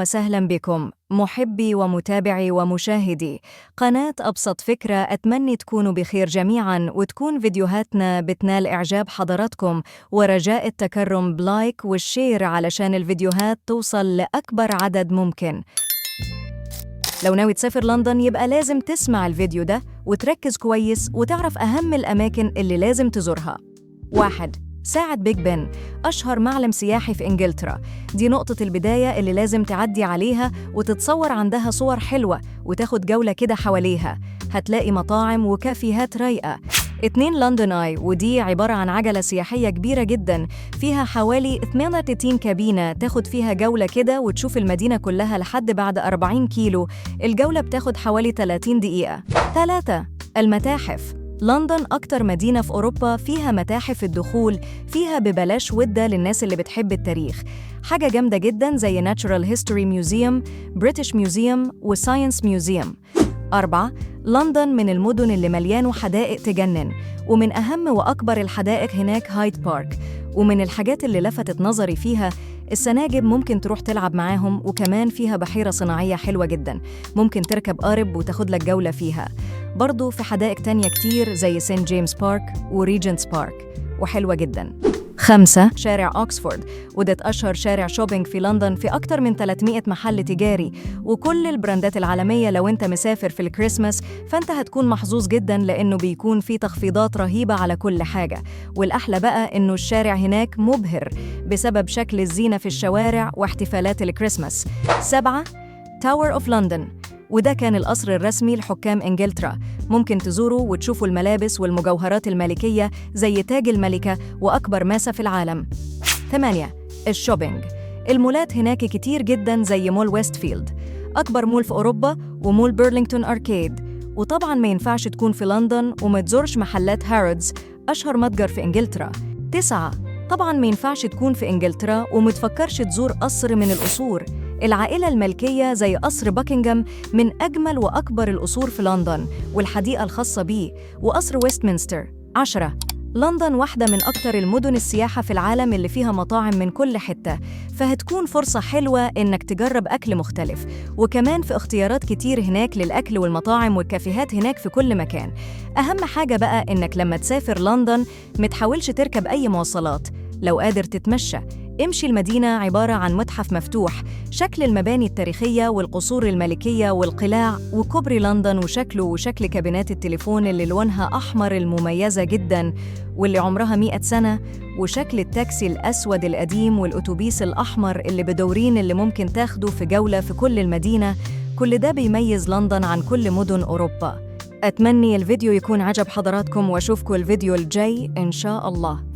وسهلا بكم محبي ومتابعي ومشاهدي قناة أبسط فكرة. أتمنى تكونوا بخير جميعا وتكون فيديوهاتنا بتنال إعجاب حضراتكم، ورجاء التكرم بلايك والشير علشان الفيديوهات توصل لأكبر عدد ممكن. لو ناوي تسافر لندن يبقى لازم تسمع الفيديو ده وتركز كويس وتعرف أهم الأماكن اللي لازم تزورها. 1. ساعة بيج بن، أشهر معلم سياحي في إنجلترا. دي نقطة البداية اللي لازم تعدي عليها وتتصور عندها صور حلوة وتاخد جولة كده حواليها، هتلاقي مطاعم وكافيهات رايقة. 2. لندن آي، ودي عبارة عن عجلة سياحية كبيرة جداً فيها حوالي 38 كابينة، تاخد فيها جولة كده وتشوف المدينة كلها لحد بعد 40 كيلو. الجولة بتاخد حوالي 30 دقيقة. 3. المتاحف، لندن أكتر مدينة في أوروبا فيها متاحف، الدخول فيها ببلاش ودة للناس اللي بتحب التاريخ. حاجة جامدة جداً زي Natural History Museum، British Museum وScience Museum. 4. لندن من المدن اللي مليانه حدائق تجنن، ومن أهم وأكبر الحدائق هناك هايد بارك. ومن الحاجات اللي لفتت نظري فيها السناجب، ممكن تروح تلعب معاهم، وكمان فيها بحيرة صناعية حلوة جدا ممكن تركب قارب وتاخد لك جولة فيها. برضو في حدائق تانية كتير زي سين جيمس بارك وريجنتس بارك وحلوة جدا. 5. شارع أوكسفورد، وده أشهر شارع شوبينج في لندن، في أكتر من 300 محل تجاري وكل البراندات العالمية. لو أنت مسافر في الكريسماس فأنت هتكون محظوظ جدا لأنه بيكون في تخفيضات رهيبة على كل حاجة. والأحلى بقى أنه الشارع هناك مبهر بسبب شكل الزينة في الشوارع واحتفالات الكريسماس. 7. تاور أوف لندن، وده كان القصر الرسمي لحكام إنجلترا، ممكن تزوروا وتشوفوا الملابس والمجوهرات الملكية زي تاج الملكة وأكبر ماسة في العالم. 8. الشوبينج، المولات هناك كتير جدا زي مول ويستفيلد، أكبر مول في أوروبا، ومول بيرلينغتون أركيد. وطبعا ما ينفعش تكون في لندن وما تزورش محلات هارودز، أشهر متجر في إنجلترا. 9. طبعا ما ينفعش تكون في إنجلترا ومتفكرش تزور قصر من القصور العائلة الملكية زي قصر باكنغهام، من أجمل وأكبر القصور في لندن، والحديقة الخاصة بيه، وقصر ويستمنستر. 10. لندن واحدة من أكتر المدن السياحة في العالم اللي فيها مطاعم من كل حتة، فهتكون فرصة حلوة إنك تجرب أكل مختلف، وكمان في اختيارات كتير هناك للأكل والمطاعم والكافيهات هناك في كل مكان. أهم حاجة بقى إنك لما تسافر لندن متحاولش تركب أي مواصلات، لو قادر تتمشى امشي. المدينة عبارة عن متحف مفتوح، شكل المباني التاريخية والقصور الملكية والقلاع، وكوبري لندن وشكله وشكل كابينات التليفون اللي لونها أحمر المميزة جداً واللي عمرها 100 سنة، وشكل التاكسي الأسود القديم والأتوبيس الأحمر اللي بدورين اللي ممكن تاخده في جولة في كل المدينة. كل ده بيميز لندن عن كل مدن أوروبا. أتمنى الفيديو يكون عجب حضراتكم، وأشوفكم الفيديو الجاي إن شاء الله.